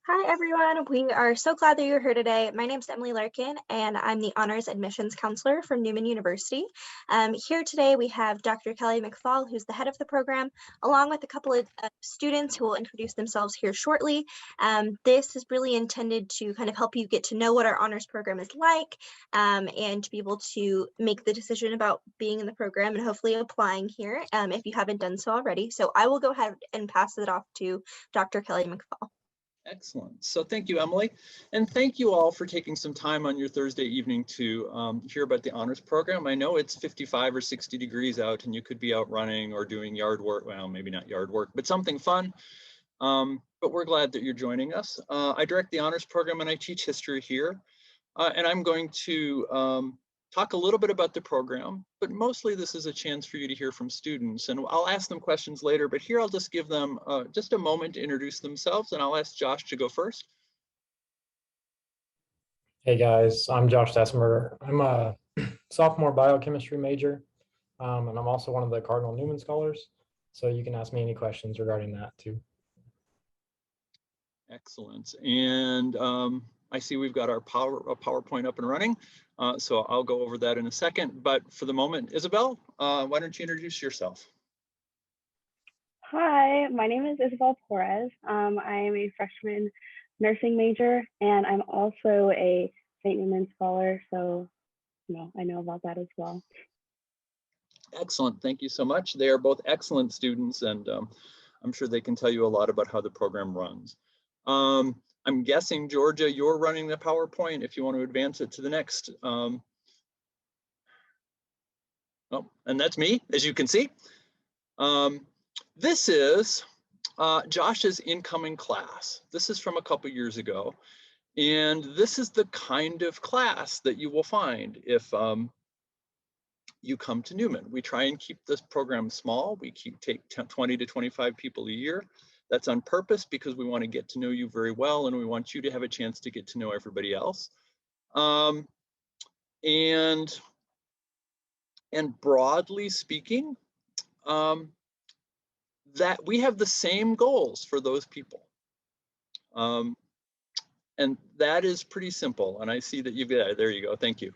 Hi, everyone. We are so glad that you're here today. My name is Emily Larkin, and I'm the Honors Admissions Counselor from Newman University. Here today, we have Dr. Kelly McFall, who's the head of the program, along with a couple of students who will introduce themselves here shortly. This is really intended to kind of help you get to know what our honors program is like and to be able to make the decision about being in the program and hopefully applying here if you haven't done so already. So I will go ahead and pass it off to Dr. Kelly McFall. Excellent. So thank you, Emily. And thank you all for taking some time on your Thursday evening to hear about the honors program. I know it's 55 or 60 degrees out and you could be out running or doing yard work. Well, maybe not yard work, but something fun. But we're glad that you're joining us. I direct the honors program and I teach history here. And I'm going to talk a little bit about the program, but mostly this is a chance for you to hear from students. And I'll ask them questions later, but here I'll just give them just a moment to introduce themselves, and I'll ask Josh to go first. Hey guys, I'm Josh Dessenberger. I'm a sophomore biochemistry major, and I'm also one of the Cardinal Newman Scholars. So you can ask me any questions regarding that too. Excellent. And I see we've got our PowerPoint up and running. So I'll go over that in a second. But for the moment, Isabel, why don't you introduce yourself? Hi, my name is Isabel Torres. I am a freshman nursing major, and I'm also a St. Newman Scholar. So, I know about that as well. Excellent. Thank you so much. They are both excellent students, and I'm sure they can tell you a lot about how the program runs. I'm guessing, Georgia, you're running the PowerPoint if you want to advance it to the next. Oh, and that's me, as you can see. This is Josh's incoming class. This is from a couple years ago. And this is the kind of class that you will find if you come to Newman. We try and keep this program small. We take 20 to 25 people a year. That's on purpose because we want to get to know you very well and we want you to have a chance to get to know everybody else. And broadly speaking, that we have the same goals for those people. And that is pretty simple. And I see that you've got, there you go, thank you.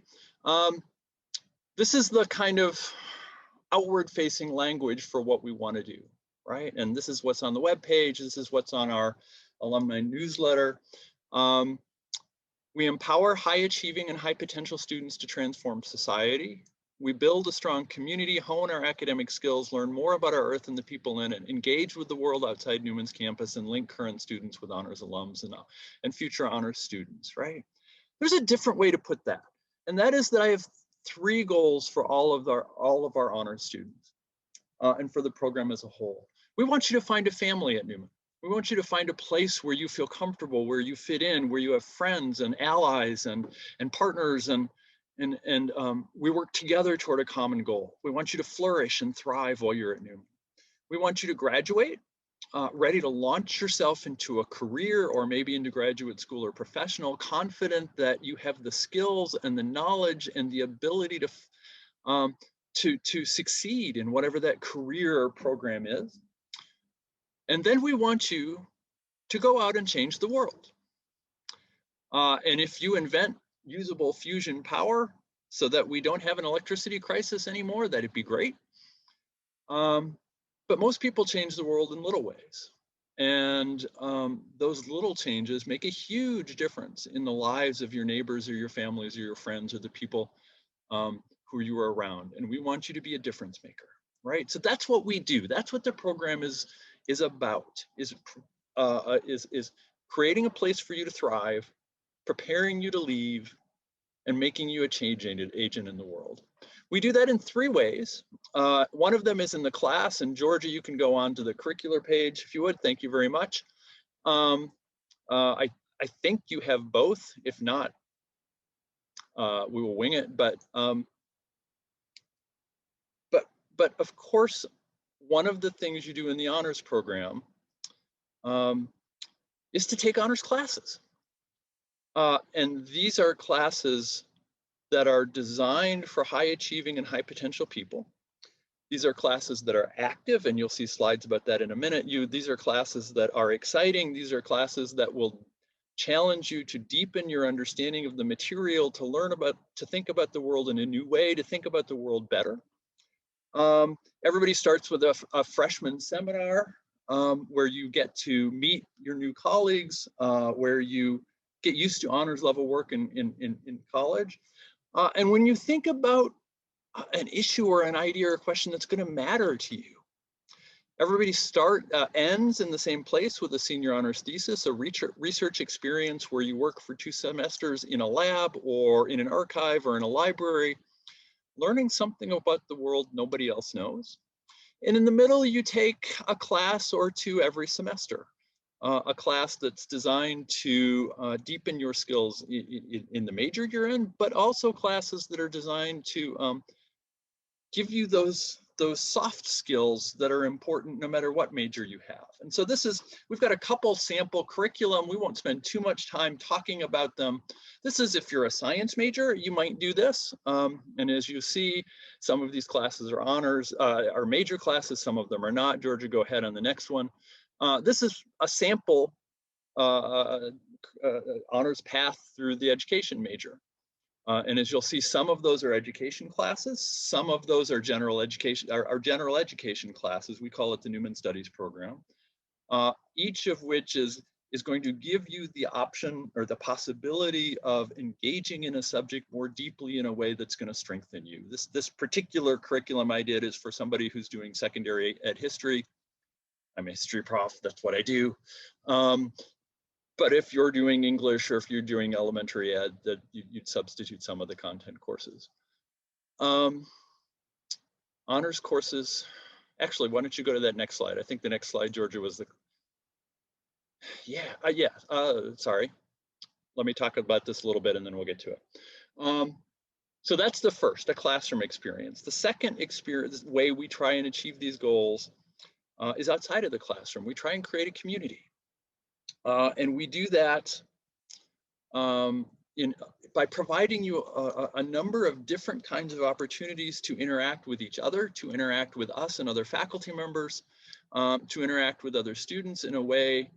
This is the kind of outward facing language for what we want to do. Right? And this is what's on the web page. This is what's on our alumni newsletter. We empower high achieving and high potential students to transform society. We build a strong community, hone our academic skills, learn more about our earth and the people in it, engage with the world outside Newman's campus, and link current students with honors alums and future honors students, right? There's a different way to put that. And that is that I have 3 goals for all of our honors students and for the program as a whole. We want you to find a family at Newman. We want you to find a place where you feel comfortable, where you fit in, where you have friends and allies and partners and we work together toward a common goal. We want you to flourish and thrive while you're at Newman. We want you to graduate, ready to launch yourself into a career or maybe into graduate school or professional, confident that you have the skills and the knowledge and the ability to succeed in whatever that career or program is. And then we want you to go out and change the world. And if you invent usable fusion power so that we don't have an electricity crisis anymore, that'd be great. But most people change the world in little ways. And those little changes make a huge difference in the lives of your neighbors or your families or your friends or the people who you are around. And we want you to be a difference maker, right? So that's what we do. That's what the program is about, is creating a place for you to thrive, preparing you to leave, and making you a change agent in the world. We do that in 3 ways. One of them is in the class, and Georgia, you can go on to the curricular page if you would. Thank you very much. I think you have both. If not, we will wing it. But of course, one of the things you do in the honors program is to take honors classes. And these are classes that are designed for high achieving and high potential people. These are classes that are active, and you'll see slides about that in a minute. These are classes that are exciting. These are classes that will challenge you to deepen your understanding of the material, to learn about, to think about the world in a new way, to think about the world better. Everybody starts with a freshman seminar where you get to meet your new colleagues, where you get used to honors level work in college. And when you think about an issue or an idea or a question that's going to matter to you, everybody ends in the same place with a senior honors thesis, a research experience where you work for 2 semesters in a lab or in an archive or in a library, learning something about the world nobody else knows. And in the middle, you take a class or 2 every semester, a class that's designed to deepen your skills in the major you're in, but also classes that are designed to give you those soft skills that are important no matter what major you have. And so we've got a couple sample curriculum. We won't spend too much time talking about them. This is if you're a science major, you might do this. And as you see, some of these classes are honors, are major classes, some of them are not. Georgia, go ahead on the next one. This is a sample honors path through the education major. And as you'll see, some of those are education classes. Some of those are general education classes. We call it the Newman Studies program. Each of which is going to give you the option or the possibility of engaging in a subject more deeply in a way that's going to strengthen you. This particular curriculum I did is for somebody who's doing secondary ed history. I'm a history prof, that's what I do. But if you're doing English or if you're doing elementary ed, that you'd substitute some of the content courses. Honors courses, actually, why don't you go to that next slide? I think the next slide, Georgia, was the, sorry. Let me talk about this a little bit and then we'll get to it. So that's the first, a classroom experience. The second way we try and achieve these goals is outside of the classroom. We try and create a community. And we do that by providing you a number of different kinds of opportunities to interact with each other, to interact with us and other faculty members, to interact with other students in a way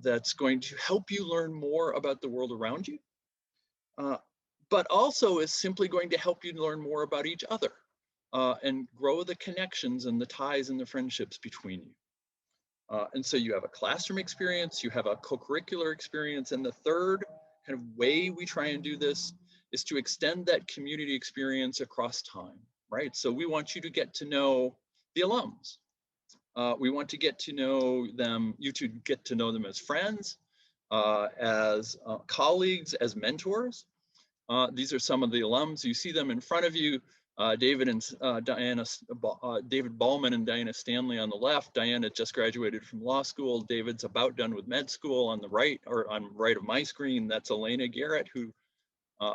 that's going to help you learn more about the world around you, but also is simply going to help you learn more about each other and grow the connections and the ties and the friendships between you. And so you have a classroom experience, you have a co-curricular experience, and the third kind of way we try and do this is to extend that community experience across time, right? So we want you to get to know the alums. We want to get to know them, you to get to know them as friends, as colleagues, as mentors. These are some of the alums. You see them in front of you. David Ballman and Diana Stanley on the left. Diana just graduated from law school. David's about done with med school on the right, or on right of my screen. That's Elena Garrett, who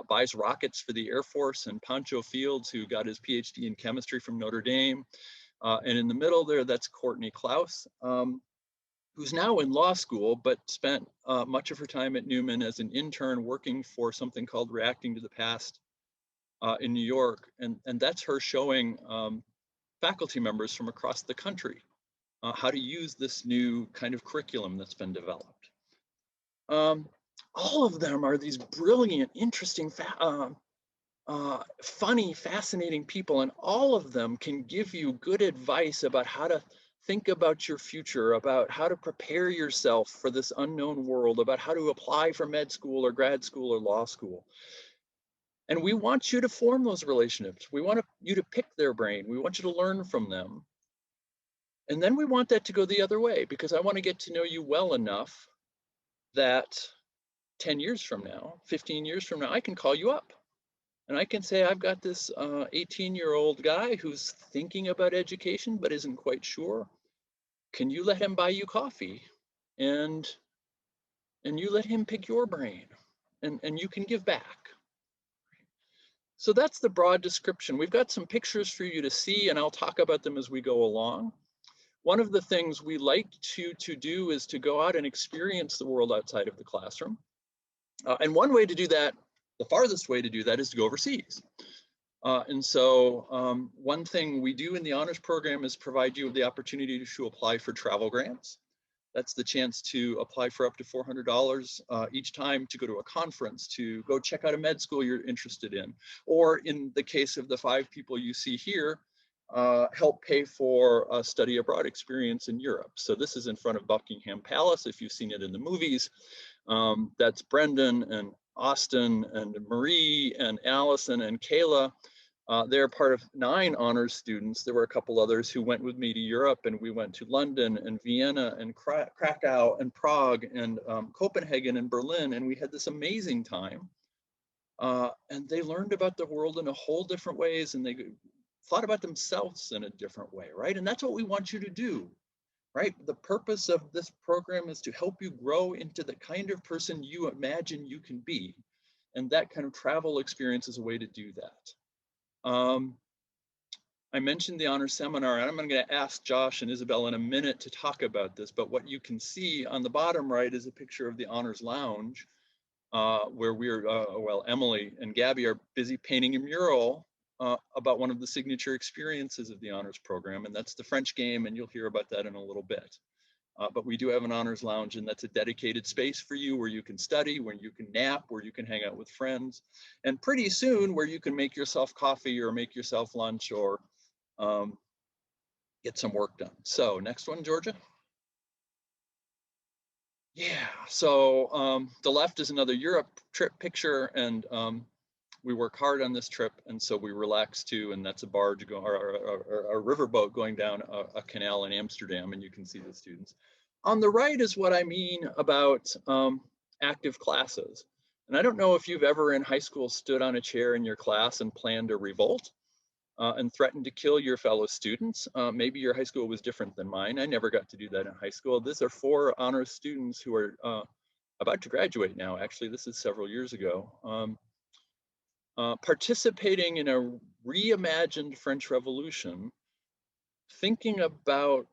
buys rockets for the Air Force, and Pancho Fields, who got his PhD in chemistry from Notre Dame. And in the middle there, that's Courtney Klaus, who's now in law school, but spent much of her time at Newman as an intern working for something called Reacting to the Past in New York, and that's her showing faculty members from across the country how to use this new kind of curriculum that's been developed. All of them are these brilliant, interesting, funny, fascinating people, and all of them can give you good advice about how to think about your future, about how to prepare yourself for this unknown world, about how to apply for med school or grad school or law school. And we want you to form those relationships. We want you to pick their brain. We want you to learn from them. And then we want that to go the other way, because I want to get to know you well enough that 10 years from now, 15 years from now, I can call you up. And I can say, I've got this 18-year-old guy who's thinking about education, but isn't quite sure. Can you let him buy you coffee? And you let him pick your brain, and you can give back. So that's the broad description. We've got some pictures for you to see, and I'll talk about them as we go along. One of the things we like to do is to go out and experience the world outside of the classroom. And one way to do that, the farthest way to do that, is to go overseas. And so one thing we do in the honors program is provide you with the opportunity to apply for travel grants. That's the chance to apply for up to $400 each time to go to a conference, to go check out a med school you're interested in. Or in the case of the 5 people you see here, help pay for a study abroad experience in Europe. So this is in front of Buckingham Palace, if you've seen it in the movies. That's Brendan and Austin and Marie and Allison and Kayla. They're part of 9 honors students. There were a couple others who went with me to Europe, and we went to London and Vienna and Krakow and Prague and Copenhagen and Berlin, and we had this amazing time. And they learned about the world in a whole different ways, and they thought about themselves in a different way, right? And that's what we want you to do, right? The purpose of this program is to help you grow into the kind of person you imagine you can be. And that kind of travel experience is a way to do that. I mentioned the honors seminar, and I'm going to ask Josh and Isabel in a minute to talk about this, but what you can see on the bottom right is a picture of the honors lounge, where we're, well, Emily and Gabby are busy painting a mural about one of the signature experiences of the honors program, and that's the French game, and you'll hear about that in a little bit. But we do have an honors lounge, and that's a dedicated space for you where you can study, where you can nap, where you can hang out with friends, and pretty soon where you can make yourself coffee or make yourself lunch or get some work done. So next one, Georgia. Yeah, so the left is another Europe trip picture, and we work hard on this trip, and so we relax too, and that's a barge or a riverboat going down a canal in Amsterdam, and you can see the students. On the right is what I mean about active classes. And I don't know if you've ever in high school stood on a chair in your class and planned a revolt and threatened to kill your fellow students. Maybe your high school was different than mine. I never got to do that in high school. These are 4 honors students who are about to graduate now. Actually, this is several years ago. Participating in a reimagined French Revolution, thinking about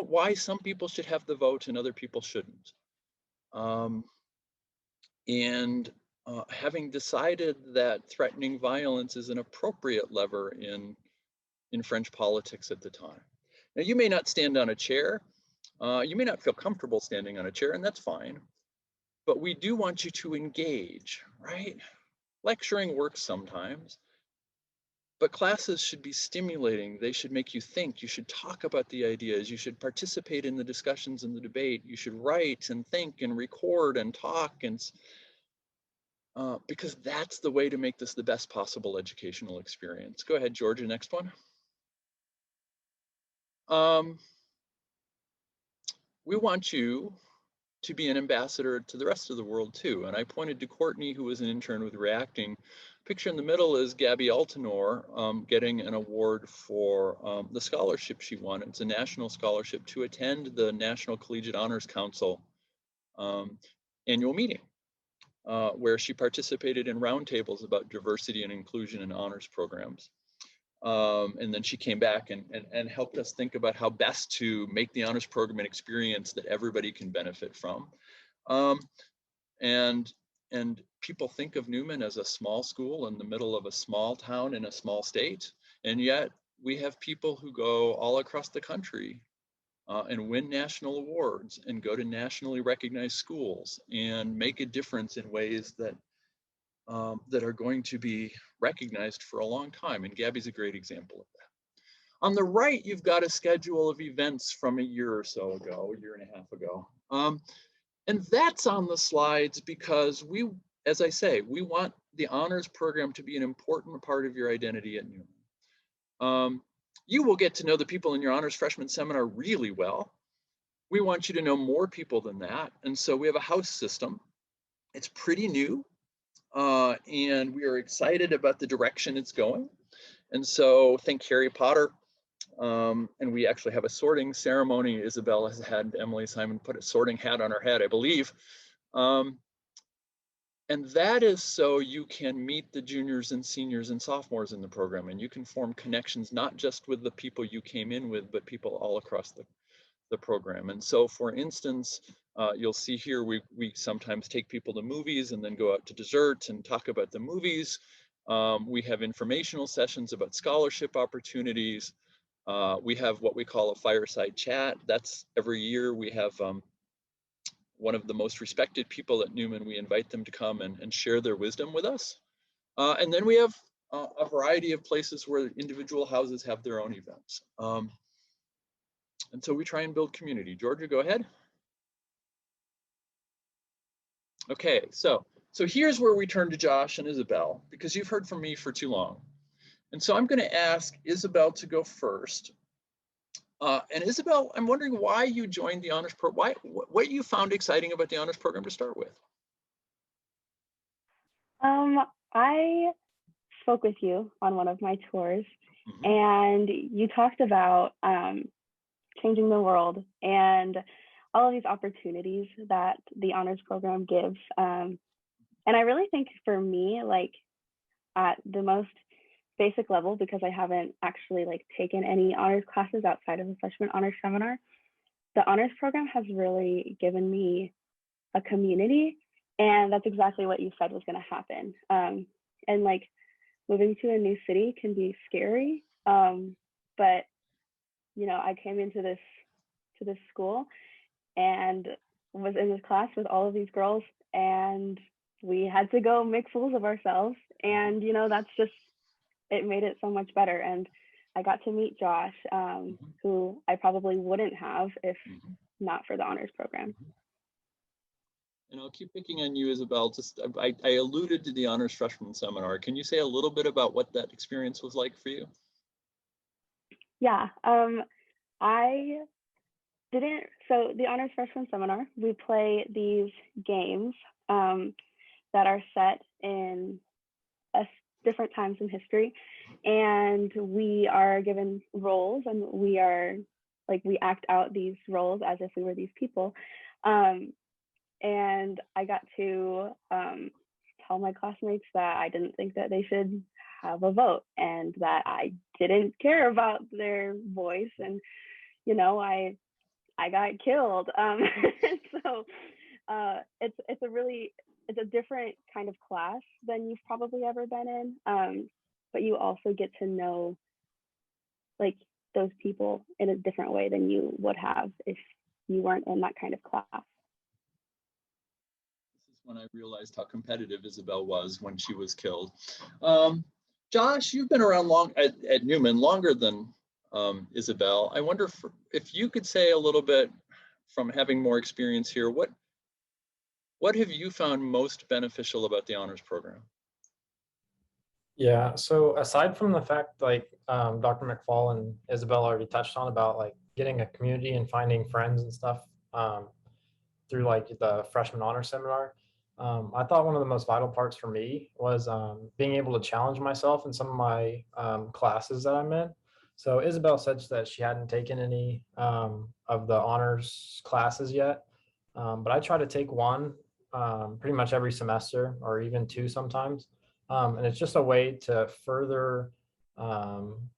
why some people should have the vote and other people shouldn't, and having decided that threatening violence is an appropriate lever in French politics at the time. Now, you may not stand on a chair, you may not feel comfortable standing on a chair, and that's fine. But we do want you to engage, right? Lecturing works sometimes, but classes should be stimulating. They should make you think. You should talk about the ideas. You should participate in the discussions and the debate. You should write and think and record and talk, and because that's the way to make this the best possible educational experience. Go ahead, Georgia, next one. We want you to be an ambassador to the rest of the world too. And I pointed to Courtney, who was an intern with Reacting. Picture in the middle is Gabby Altenor getting an award for the scholarship she won. It's a national scholarship to attend the National Collegiate Honors Council annual meeting, where she participated in roundtables about diversity and inclusion in honors programs. And then she came back and helped us think about how best to make the honors program an experience that everybody can benefit from. And people think of Newman as a small school in the middle of a small town in a small state. And yet we have people who go all across the country and win national awards and go to nationally recognized schools and make a difference in ways that that are going to be recognized for a long time. And Gabby's a great example of that. On the right, you've got a schedule of events from a year or so ago, a year and a half ago. And that's on the slides because we, as I say, we want the honors program to be an important part of your identity at Newman. You will get to know the people in your honors freshman seminar really well. We want you to know more people than that. And so we have a house system. It's pretty new. And we are excited about the direction it's going. And so think Harry Potter. And we actually have a sorting ceremony. Isabel has had Emily Simon put a sorting hat on her head, I believe. And that is so you can meet the juniors and seniors and sophomores in the program, and you can form connections, not just with the people you came in with, but people all across the program. And so, for instance, you'll see here, we sometimes take people to movies and then go out to dessert and talk about the movies. We have informational sessions about scholarship opportunities. We have what we call a fireside chat. That's every year we have one of the most respected people at Newman. We invite them to come and share their wisdom with us. And then we have a variety of places where individual houses have their own events. And so we try and build community. Georgia, go ahead. Okay, so here's where we turn to Josh and Isabel, because you've heard from me for too long. And so I'm going to ask Isabel to go first. And Isabel, I'm wondering why you joined the honors program. What you found exciting about the honors program to start with? I spoke with you on one of my tours, and you talked about changing the world and all of these opportunities that the honors program gives. And I really think for me, like at the most basic level, because I haven't actually like taken any honors classes outside of the freshman honors seminar, the honors program has really given me a community, and that's exactly what you said was going to happen. And like moving to a new city can be scary, but you know, I came into this school and was in this class with all of these girls, and we had to go make fools of ourselves, and you know, that's just, it made it so much better. And I got to meet Josh, who I probably wouldn't have if not for the honors program. And I'll keep picking on you, Isabel. Just I alluded to the honors freshman seminar. Can you say a little bit about what that experience was like for you? Yeah, I didn't. So the honors freshman seminar, we play these games that are set in different times in history, and we are given roles, and we act out these roles as if we were these people. And I got to tell my classmates that I didn't think that they should have a vote, and that I didn't care about their voice, and you know, I got killed. So it's a different kind of class than you've probably ever been in, but you also get to know like those people in a different way than you would have if you weren't in that kind of class. This is when I realized how competitive Isabel was when she was killed. Josh, you've been around at Newman longer than Isabel. I wonder if you could say a little bit, from having more experience here, what have you found most beneficial about the honors program? Yeah, so aside from the fact, like Dr. McFall and Isabel already touched on, about like getting a community and finding friends and stuff through like the freshman honor seminar, I thought one of the most vital parts for me was being able to challenge myself in some of my classes that I'm in. So Isabel said that she hadn't taken any of the honors classes yet, but I try to take one pretty much every semester, or even two sometimes. And it's just a way to further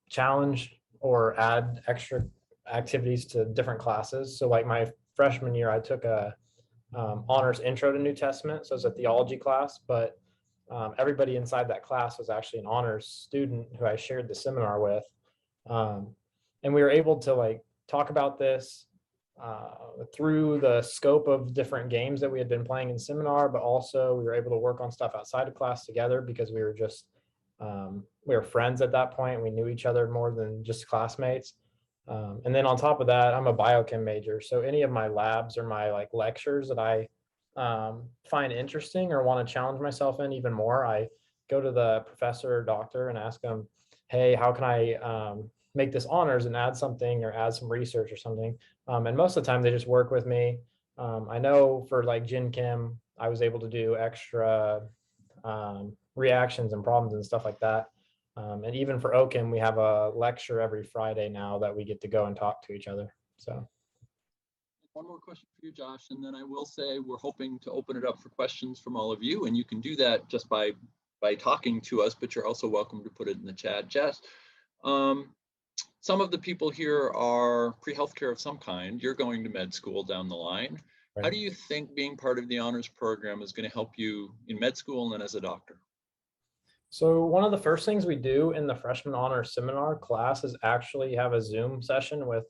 challenge or add extra activities to different classes. So like my freshman year, I took a honors intro to New Testament. So it's a theology class, but everybody inside that class was actually an honors student who I shared the seminar with. And we were able to like talk about this through the scope of different games that we had been playing in seminar, but also we were able to work on stuff outside of class together, because we were just we were friends at that point. We knew each other more than just classmates. And then on top of that, I'm a biochem major, so any of my labs or my like lectures that I find interesting or want to challenge myself in even more, I go to the professor or doctor and ask them, hey, how can I make this honors and add something or add some research or something. And most of the time they just work with me. I know for like Gen Chem, I was able to do extra reactions and problems and stuff like that. And even for OChem, we have a lecture every Friday now that we get to go and talk to each other. So. One more question for you, Josh, and then I will say we're hoping to open it up for questions from all of you, and you can do that just by talking to us, but you're also welcome to put it in the chat. Jess, some of the people here are pre-healthcare of some kind. You're going to med school down the line. Right. How do you think being part of the honors program is going to help you in med school and then as a doctor? So one of the first things we do in the freshman honor seminar class is actually have a Zoom session with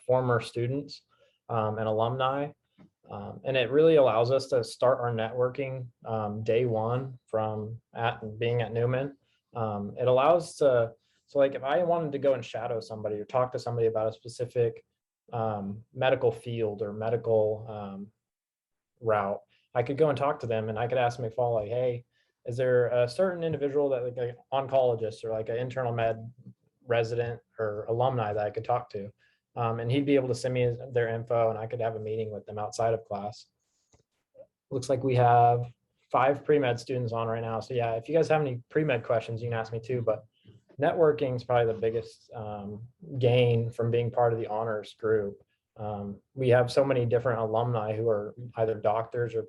former students and alumni. And it really allows us to start our networking day one from being at Newman. It allows to, so like if I wanted to go and shadow somebody or talk to somebody about a specific medical field or medical route, I could go and talk to them and I could ask McFall, like, hey, is there a certain individual that like an oncologist or like an internal med resident or alumni that I could talk to? And he'd be able to send me their info and I could have a meeting with them outside of class. Looks like we have 5 pre-med students on right now. So yeah, if you guys have any pre-med questions, you can ask me too, but networking is probably the biggest gain from being part of the honors group. We have so many different alumni who are either doctors or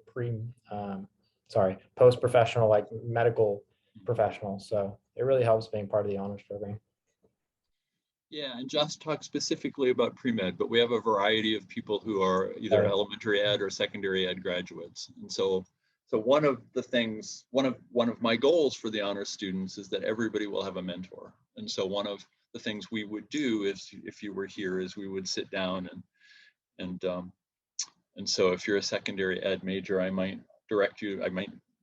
post-professional, like medical professionals. So it really helps being part of the honors program. Yeah, and Josh talked specifically about pre-med, but we have a variety of people who are either elementary ed or secondary ed graduates. And so one of the things, one of my goals for the honors students is that everybody will have a mentor. And so one of the things we would do if you were here is we would sit down and so if you're a secondary ed major, I might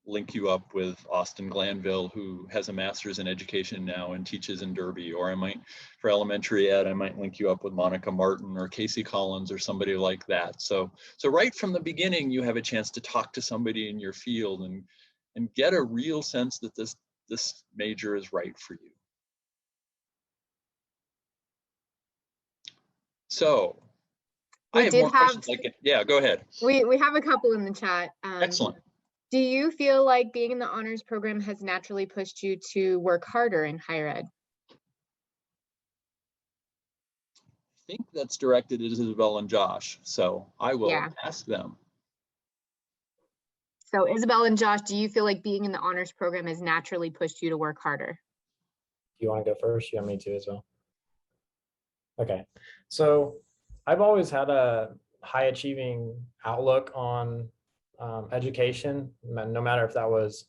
link you up with Austin Glanville, who has a master's in education now and teaches in Derby, or for elementary ed, I might link you up with Monica Martin or Casey Collins or somebody like that. So right from the beginning, you have a chance to talk to somebody in your field and get a real sense that this major is right for you. So I have more questions. Yeah, go ahead. We have a couple in the chat. Excellent. Do you feel like being in the honors program has naturally pushed you to work harder in higher ed? I think that's directed at Isabel and Josh, so I will ask them. So Isabel and Josh, do you feel like being in the honors program has naturally pushed you to work harder? You want to go first? You want me to as well? Okay, so I've always had a high achieving outlook on education, no matter if that was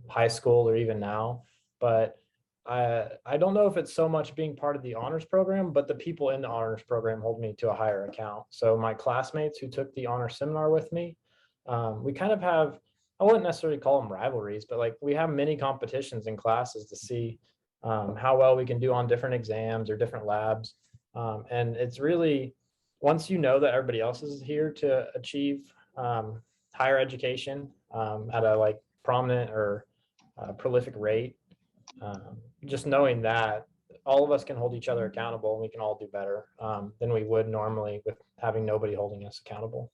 high school or even now. But I don't know if it's so much being part of the honors program, but the people in the honors program hold me to a higher account. So my classmates who took the honors seminar with me, we kind of have, I wouldn't necessarily call them rivalries, but like we have many competitions in classes to see how well we can do on different exams or different labs. And it's really, once you know that everybody else is here to achieve higher education at a like prominent or prolific rate, just knowing that all of us can hold each other accountable and we can all do better than we would normally with having nobody holding us accountable.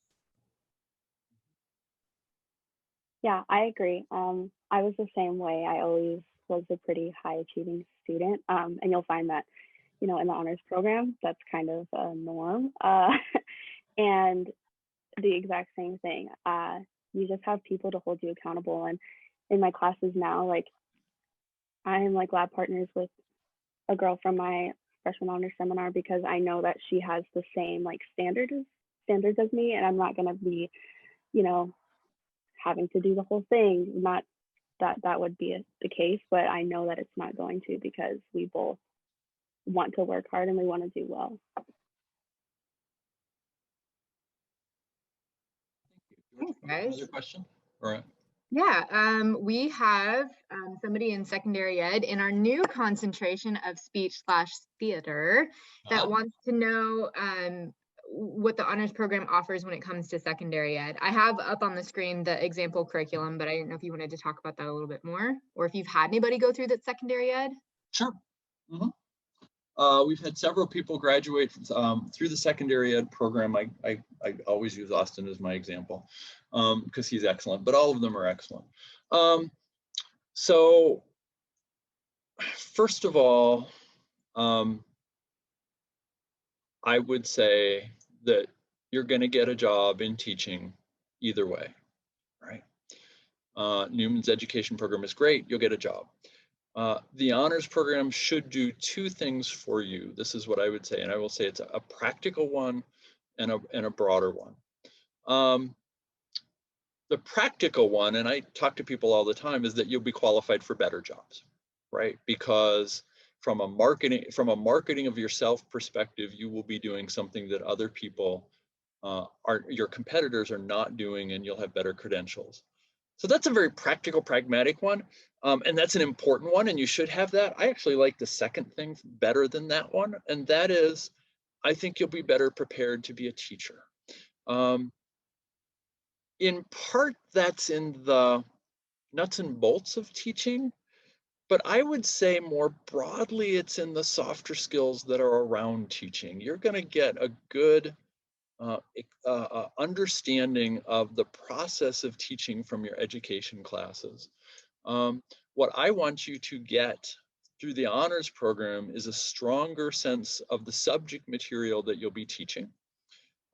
Yeah, I agree. I was the same way. I always was a pretty high achieving student. And you'll find that, you know, in the honors program, that's kind of a norm. And the exact same thing. You just have people to hold you accountable. And in my classes now, like I am like lab partners with a girl from my freshman honors seminar because I know that she has the same like standards as me, and I'm not going to be, you know, having to do the whole thing. Not that would be the case, but I know that it's not going to, because we both want to work hard and we want to do well. Thanks, guys. Another question? All right. Yeah, we have somebody in secondary ed in our new concentration of speech/theater that wants to know what the honors program offers when it comes to secondary ed. I have up on the screen the example curriculum, but I didn't know if you wanted to talk about that a little bit more, or if you've had anybody go through that secondary ed. Sure. We've had several people graduate through the secondary ed program. I always use Austin as my example because he's excellent, but all of them are excellent. So first of all, I would say that you're going to get a job in teaching either way, right? Newman's education program is great. You'll get a job. The honors program should do 2 things for you. This is what I would say, and I will say it's a practical one and a broader one. The practical one, and I talk to people all the time, is that you'll be qualified for better jobs, right? Because from a marketing of yourself perspective, you will be doing something that other people your competitors are not doing, and you'll have better credentials. So that's a very practical, pragmatic one. And that's an important one, and you should have that. I actually like the second thing better than that one. And that is, I think you'll be better prepared to be a teacher. In part, that's in the nuts and bolts of teaching, but I would say more broadly, it's in the softer skills that are around teaching. You're going to get a good understanding of the process of teaching from your education classes. What I want you to get through the honors program is a stronger sense of the subject material that you'll be teaching.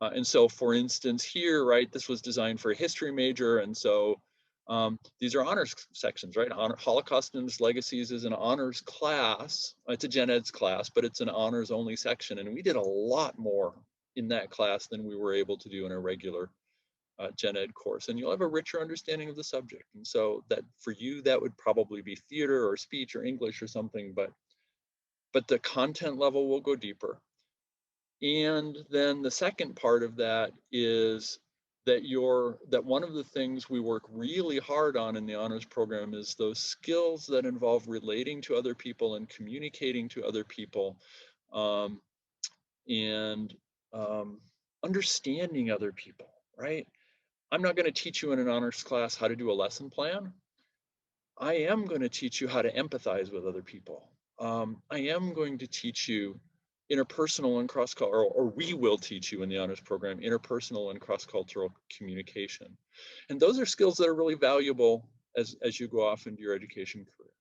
And so, for instance, here, right, this was designed for a history major, and so these are honors sections, right? Holocaust and its Legacies is an honors class. It's a gen eds class, but it's an honors only section, and we did a lot more in that class than we were able to do in a regular gen ed course. And you'll have a richer understanding of the subject. And so that for you, that would probably be theater or speech or English or something, but the content level will go deeper. And then the second part of that is that one of the things we work really hard on in the honors program is those skills that involve relating to other people and communicating to other people, and understanding other people, right? I'm not going to teach you in an honors class how to do a lesson plan. I am going to teach you how to empathize with other people. I am going to teach you interpersonal and cross-cultural, or we will teach you in the honors program, interpersonal and cross-cultural communication. And those are skills that are really valuable as you go off into your education career.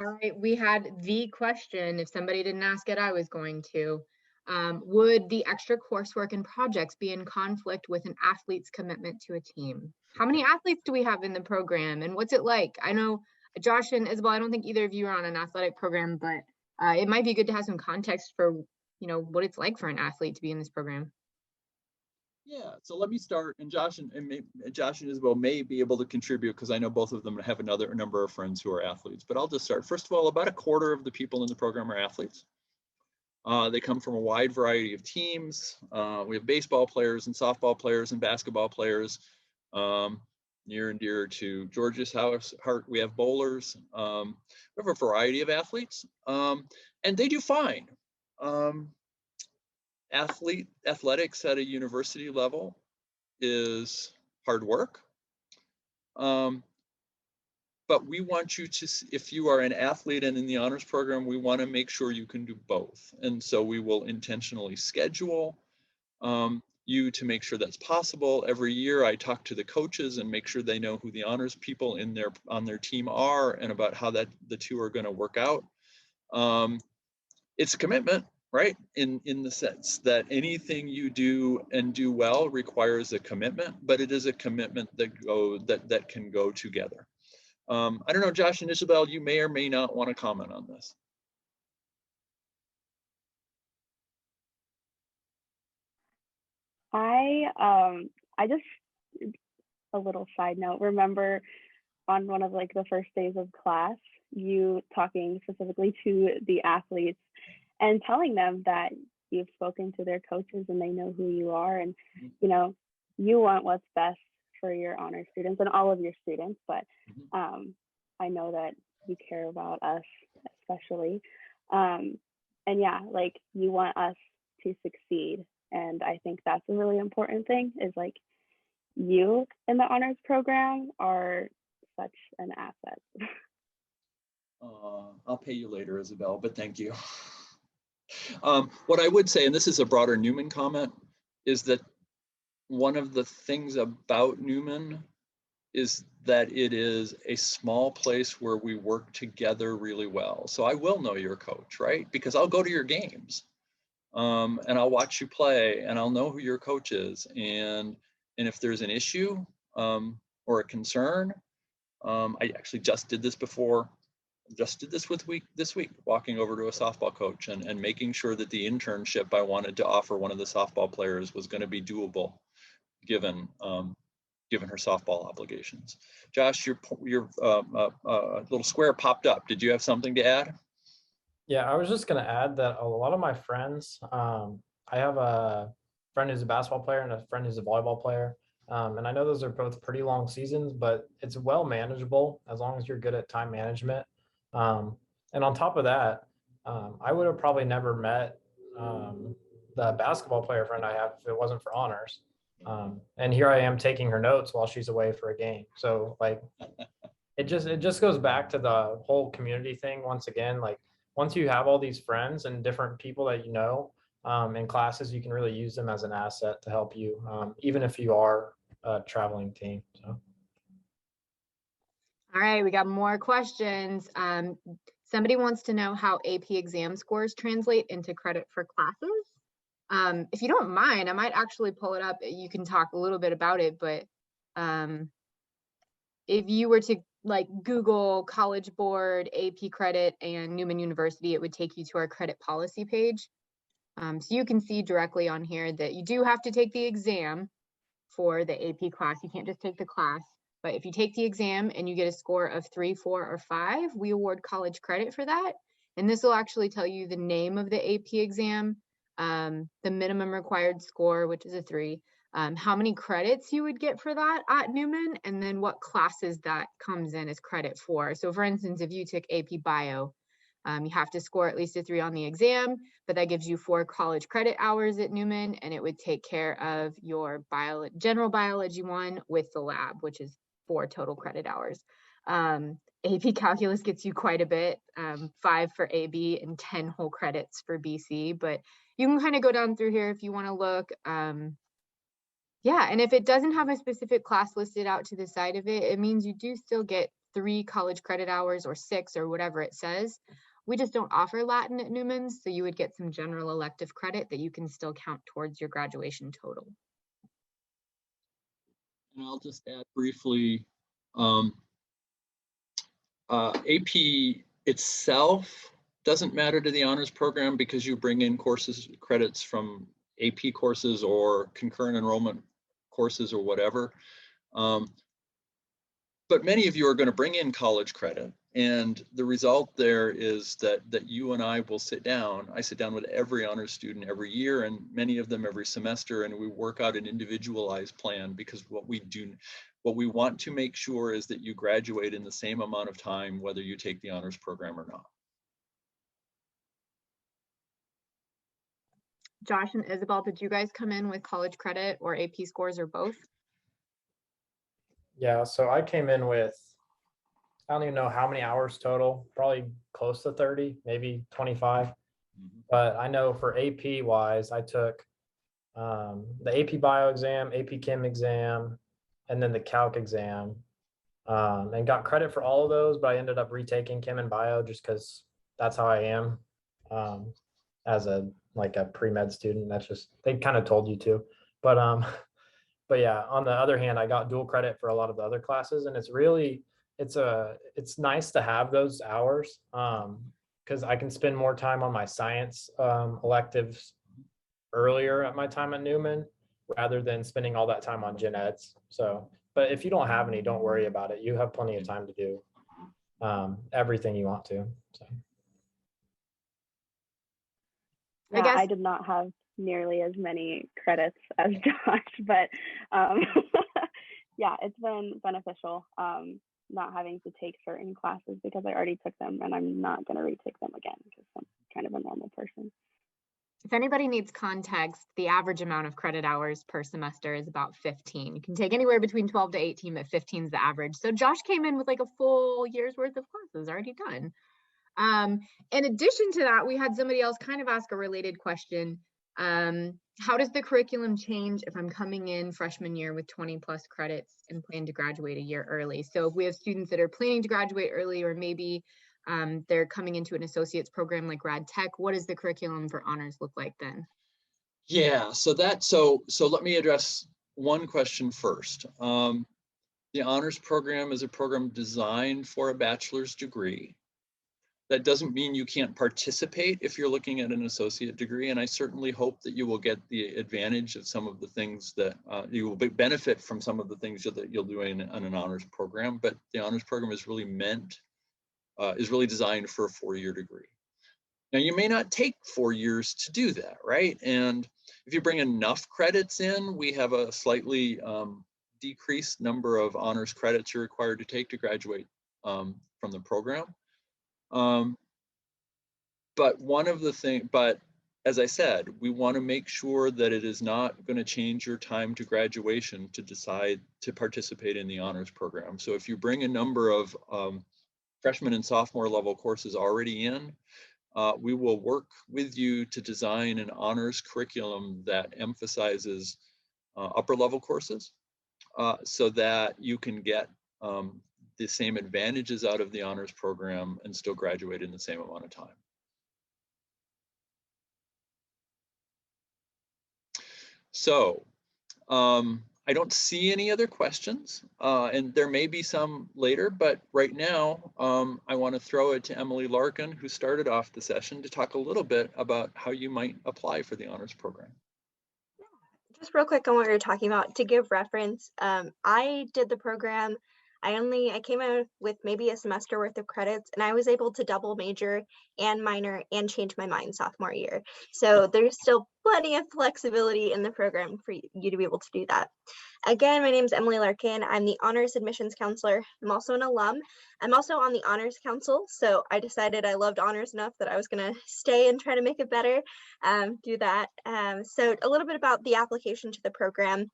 All right, we had the question. If somebody didn't ask it, I was going to. Would the extra coursework and projects be in conflict with an athlete's commitment to a team? How many athletes do we have in the program, and what's it like? I know Josh and Isabel, I don't think either of you are on an athletic program, but it might be good to have some context for, what it's like for an athlete to be in this program. Yeah, so let me start, and Josh and Isabel may be able to contribute because I know both of them have another number of friends who are athletes, but I'll just start. First of all, about a quarter of the people in the program are athletes. They come from a wide variety of teams. We have baseball players and softball players and basketball players. Near and dear to George's heart, we have bowlers. We have a variety of athletes, and they do fine. Athletics at a university level is hard work. But we want you to, if you are an athlete and in the honors program, we want to make sure you can do both. And so we will intentionally schedule you to make sure that's possible. Every year I talk to the coaches and make sure they know who the honors people on their team are and about how the two are going to work out. It's a commitment, right? In the sense that anything you do and do well requires a commitment, but it is a commitment that can go together. I don't know, Josh and Isabel, you may or may not want to comment on this. I just, a little side note, remember on one of the first days of class, you talking specifically to the athletes and telling them that you've spoken to their coaches and they know who you are, and you want what's best for your honor students and all of your students, but I know that you care about us especially, and yeah, you want us to succeed. And I think that's a really important thing, is you in the honors program are such an asset. I'll pay you later, Isabel, but thank you. What I would say, and this is a broader Newman comment, is that one of the things about Newman is that it is a small place where we work together really well. So I will know your coach, right? Because I'll go to your games. And I'll watch you play, and I'll know who your coach is. And if there's an issue or a concern, I actually just did this before. Just did this this week, walking over to a softball coach and making sure that the internship I wanted to offer one of the softball players was going to be doable. given given her softball obligations. Josh, your little square popped up. Did you have something to add? Yeah, I was just going to add that a lot of my friends, I have a friend who's a basketball player and a friend who's a volleyball player. And I know those are both pretty long seasons, but it's well manageable as long as you're good at time management. And on top of that, I would have probably never met the basketball player friend I have if it wasn't for honors. And here I am taking her notes while she's away for a game. So like, it just goes back to the whole community thing once again. Like once you have all these friends and different people that you know in classes, you can really use them as an asset to help you, even if you are a traveling team. So. All right, we got more questions. Somebody wants to know how AP exam scores translate into credit for classes. If you don't mind, I might actually pull it up. You can talk a little bit about it, but if you were to like Google College Board, AP credit, and Newman University, it would take you to our credit policy page. So you can see directly on here that you do have to take the exam for the AP class. You can't just take the class. But if you take the exam and you get a score of 3, 4, or 5, we award college credit for that. And this will actually tell you the name of the AP exam, the minimum required score, which is a 3, how many credits you would get for that at Newman, and then what classes that comes in as credit for. So for instance, if you took AP Bio, you have to score at least a 3 on the exam, but that gives you 4 college credit hours at Newman, and it would take care of your general biology 1 with the lab, which is 4 total credit hours. AP Calculus gets you quite a bit, 5 for AB and 10 whole credits for BC, but you can kind of go down through here if you want to look. Yeah, and if it doesn't have a specific class listed out to the side of it, it means you do still get 3 college credit hours or 6 or whatever it says. We just don't offer Latin at Newman's, so you would get some general elective credit that you can still count towards your graduation total. And I'll just add briefly, AP itself doesn't matter to the honors program because you bring in credits from AP courses or concurrent enrollment courses or whatever. But many of you are going to bring in college credit, and the result there is that you and I will sit down. I sit down with every honors student every year, and many of them every semester, and we work out an individualized plan, because what we want to make sure is that you graduate in the same amount of time, whether you take the honors program or not. Josh and Isabel, did you guys come in with college credit or AP scores or both? Yeah, so I came in with, I don't even know how many hours total, probably close to 30, maybe 25. But I know for AP wise, I took the AP Bio exam, AP Chem exam, and then the Calc exam, and got credit for all of those, but I ended up retaking Chem and Bio just because that's how I am as a pre-med student. That's just, they kind of told you to. But yeah, on the other hand, I got dual credit for a lot of the other classes, and it's nice to have those hours because I can spend more time on my science electives earlier at my time at Newman rather than spending all that time on gen eds. So, but if you don't have any, don't worry about it. You have plenty of time to do everything you want to. So. Yeah, I did not have nearly as many credits as Josh, but yeah, it's been beneficial not having to take certain classes because I already took them, and I'm not going to retake them again because I'm kind of a normal person. If anybody needs context, the average amount of credit hours per semester is about 15. You can take anywhere between 12 to 18, but 15 is the average. So Josh came in with like a full year's worth of classes already done. In addition to that, we had somebody else kind of ask a related question. How does the curriculum change if I'm coming in freshman year with 20 plus credits and plan to graduate a year early? So if we have students that are planning to graduate early, or maybe they're coming into an associate's program like Rad Tech, what does the curriculum for honors look like then? Yeah, so let me address one question first. The honors program is a program designed for a bachelor's degree. That doesn't mean you can't participate if you're looking at an associate degree, and I certainly hope that you will get the advantage of some of the things that you will benefit from some of the things that you'll do in an honors program. But the honors program is really designed for a 4-year degree. Now, you may not take 4 years to do that, right? And if you bring enough credits in, we have a slightly decreased number of honors credits you're required to take to graduate from the program. But as I said, we want to make sure that it is not going to change your time to graduation to decide to participate in the honors program. So if you bring a number of freshman and sophomore level courses already in, we will work with you to design an honors curriculum that emphasizes upper level courses so that you can get the same advantages out of the honors program and still graduate in the same amount of time. So I don't see any other questions, and there may be some later, but right now I want to throw it to Emily Larkin, who started off the session, to talk a little bit about how you might apply for the honors program. Just real quick on what we were talking about, to give reference, I did the program. I came out with maybe a semester worth of credits, and I was able to double major and minor and change my mind sophomore year. So there's still plenty of flexibility in the program for you to be able to do that. Again, my name is Emily Larkin. I'm the Honors Admissions Counselor. I'm also an alum. I'm also on the Honors Council, so I decided I loved honors enough that I was going to stay and try to make it better, do that. So a little bit about the application to the program.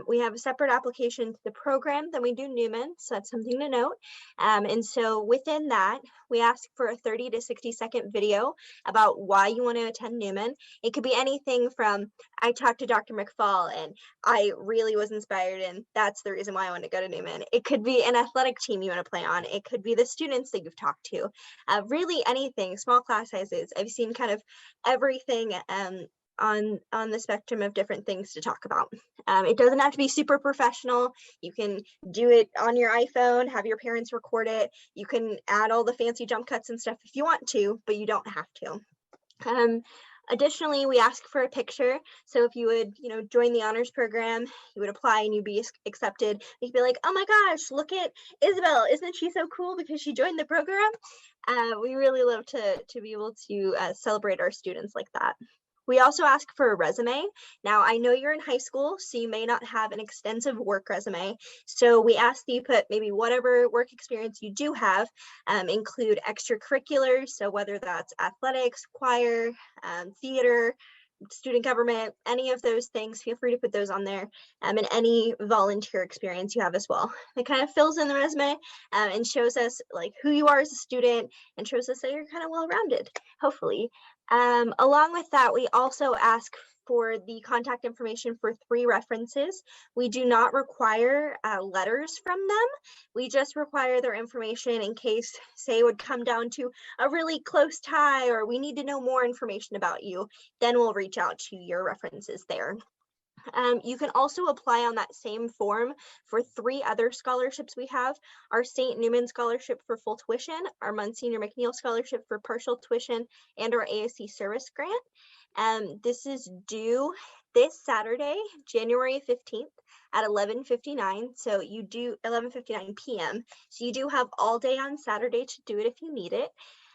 We have a separate application to the program than we do Newman, so that's something to note. And so within that, we ask for a 30 to 60-second video about why you want to attend Newman. It could be anything from, I talked to Dr. McFall and I really was inspired and that's the reason why I want to go to Newman. It could be an athletic team you want to play on. It could be the students that you've talked to. Really anything, small class sizes. I've seen kind of everything on the spectrum of different things to talk about. It doesn't have to be super professional. You can do it on your iPhone, have your parents record it. You can add all the fancy jump cuts and stuff if you want to, but you don't have to. Additionally, we ask for a picture. So if you would, join the honors program, you would apply and you'd be accepted. You could be like, oh my gosh, look at Isabel. Isn't she so cool because she joined the program? We really love to be able to celebrate our students like that. We also ask for a resume. Now, I know you're in high school, so you may not have an extensive work resume. So we ask that you put maybe whatever work experience you do have, include extracurriculars. So whether that's athletics, choir, theater, student government, any of those things, feel free to put those on there, and any volunteer experience you have as well. It kind of fills in the resume and shows us like who you are as a student and shows us that you're kind of well-rounded, hopefully. Along with that, we also ask for the contact information for 3 references. We do not require letters from them. We just require their information in case, say, it would come down to a really close tie or we need to know more information about you. Then we'll reach out to your references there. You can also apply on that same form for 3 other scholarships we have: our St. Newman Scholarship for full tuition, our Monsignor McNeil Scholarship for partial tuition, and our ASC service grant. This is due this Saturday, January 15th at 11:59. So you do 11:59 p.m. So you do have all day on Saturday to do it if you need it.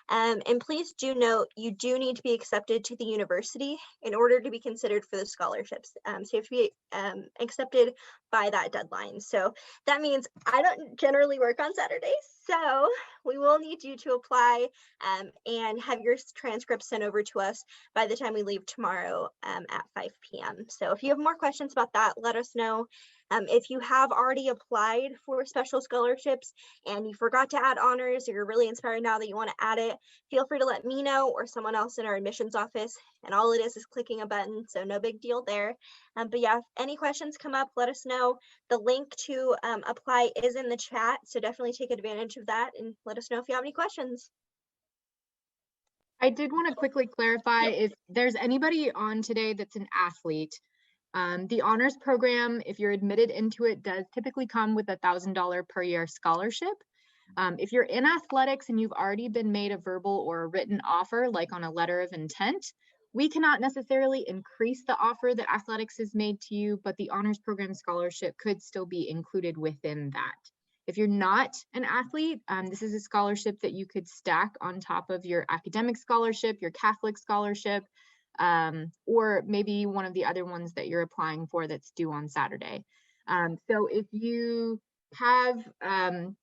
And please do note, you do need to be accepted to the university in order to be considered for the scholarships. So you have to be accepted by that deadline. So that means I don't generally work on Saturdays, so we will need you to apply and have your transcripts sent over to us by the time we leave tomorrow at 5 p.m. So if you have more questions about that, let us know. If you have already applied for special scholarships and you forgot to add honors, or you're really inspired now that you want to add it, feel free to let me know or someone else in our admissions office. And all it is clicking a button, so no big deal there. But yeah, if any questions come up, let us know. The link to apply is in the chat, so definitely take advantage of that and let us know if you have any questions. I did want to quickly clarify, if there's anybody on today that's an athlete, the honors program, if you're admitted into it, does typically come with $1,000 per year scholarship. If you're in athletics and you've already been made a verbal or a written offer, like on a letter of intent, we cannot necessarily increase the offer that athletics has made to you, but the honors program scholarship could still be included within that. If you're not an athlete, this is a scholarship that you could stack on top of your academic scholarship, your Catholic scholarship, or maybe one of the other ones that you're applying for that's due on Saturday. So if you have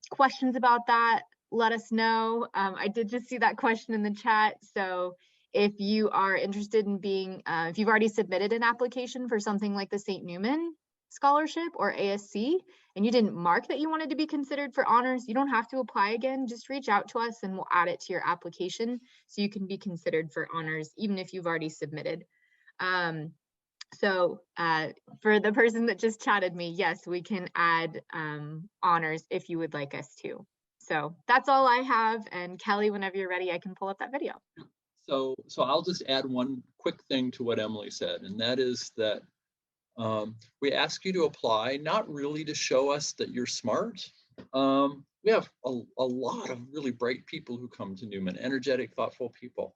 questions about that, let us know. I did just see that question in the chat. So if you are interested in being, if you've already submitted an application for something like the St. Newman scholarship or ASC, and you didn't mark that you wanted to be considered for honors, you don't have to apply again. Just reach out to us and we'll add it to your application so you can be considered for honors, even if you've already submitted. So for the person that just chatted me, yes, we can add honors if you would like us to. So that's all I have. And Kelly, whenever you're ready, I can pull up that video. So I'll just add one quick thing to what Emily said, and that is that we ask you to apply, not really to show us that you're smart. We have a lot of really bright people who come to Newman, energetic, thoughtful people.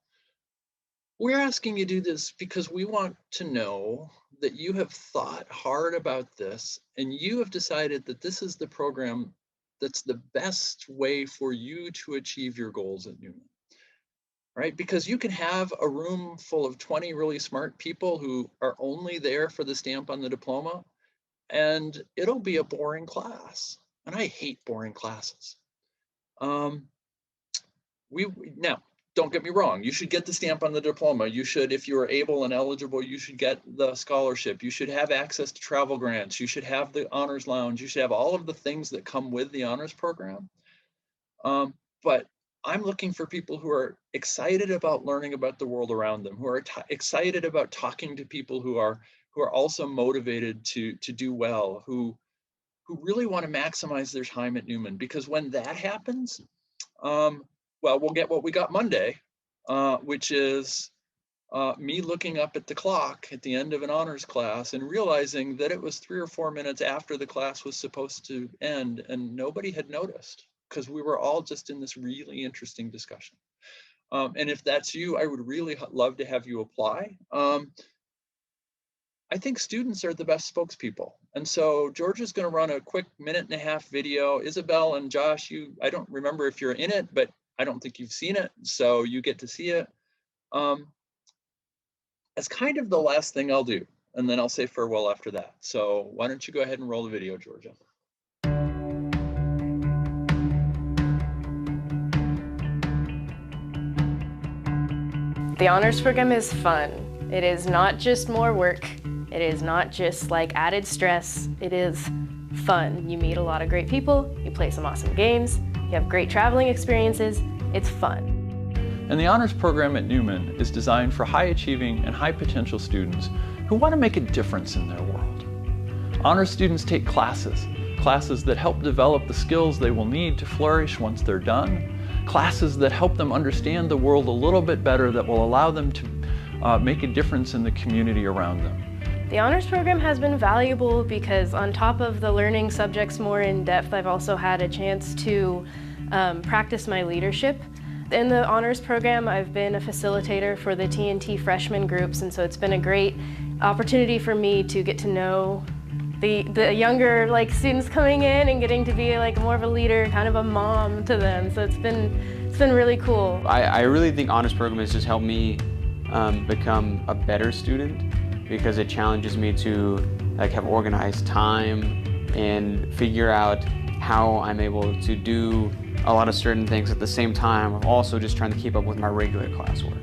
We're asking you to do this because we want to know that you have thought hard about this and you have decided that this is the program that's the best way for you to achieve your goals at Newman, right? Because you can have a room full of 20 really smart people who are only there for the stamp on the diploma, and it'll be a boring class. And I hate boring classes. Now, don't get me wrong, you should get the stamp on the diploma. You should, if you are able and eligible, you should get the scholarship. You should have access to travel grants. You should have the honors lounge. You should have all of the things that come with the honors program. But I'm looking for people who are excited about learning about the world around them, who are excited about talking to people who are also motivated to do well, who really want to maximize their time at Newman. Because when that happens, well, we'll get what we got Monday, which is me looking up at the clock at the end of an honors class and realizing that it was 3 or 4 minutes after the class was supposed to end and nobody had noticed because we were all just in this really interesting discussion. And if that's you, I would really love to have you apply. I think students are the best spokespeople. And so Georgia's going to run a quick 1.5-minute video. Isabel and Josh, I don't remember if you're in it, but I don't think you've seen it. So you get to see it. That's kind of the last thing I'll do. And then I'll say farewell after that. So why don't you go ahead and roll the video, Georgia. The honors program is fun. It is not just more work. It is not just like added stress. It is fun. You meet a lot of great people, you play some awesome games, you have great traveling experiences. It's fun. And the honors program at Newman is designed for high achieving and high potential students who want to make a difference in their world. Honors students take classes that help develop the skills they will need to flourish once they're done, classes that help them understand the world a little bit better that will allow them to make a difference in the community around them. The honors program has been valuable because on top of the learning subjects more in depth, I've also had a chance to practice my leadership. In the honors program, I've been a facilitator for the TNT freshman groups, and so it's been a great opportunity for me to get to know the younger students coming in and getting to be more of a leader, kind of a mom to them. So it's been really cool. I really think honors program has just helped me become a better student because it challenges me to have organized time and figure out how I'm able to do a lot of certain things at the same time. I'm also just trying to keep up with my regular classwork.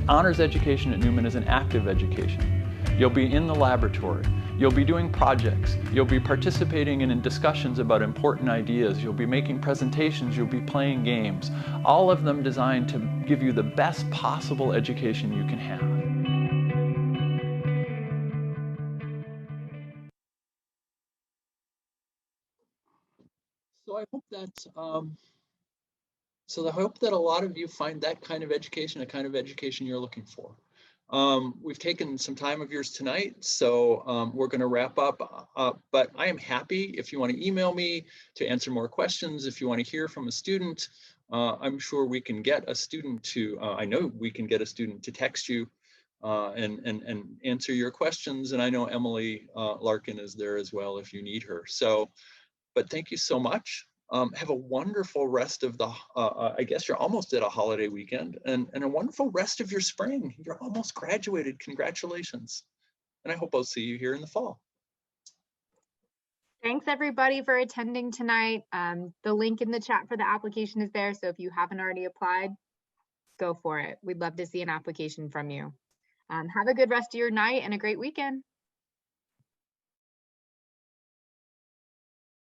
Honors education at Newman is an active education. You'll be in the laboratory. You'll be doing projects. You'll be participating in discussions about important ideas. You'll be making presentations. You'll be playing games. All of them designed to give you the best possible education you can have. So I hope that a lot of you find that kind of education a kind of education you're looking for. We've taken some time of yours tonight, so we're going to wrap up. But I am happy if you want to email me to answer more questions, if you want to hear from a student. I'm sure we can get a student to, I know we can get a student to text you and answer your questions. And I know Emily Larkin is there as well if you need her. So, but thank you so much. Have a wonderful rest of the, I guess you're almost at a holiday weekend, and a wonderful rest of your spring. You're almost graduated. Congratulations. And I hope I'll see you here in the fall. Thanks everybody for attending tonight. The link in the chat for the application is there. So if you haven't already applied, go for it. We'd love to see an application from you. Have a good rest of your night and a great weekend.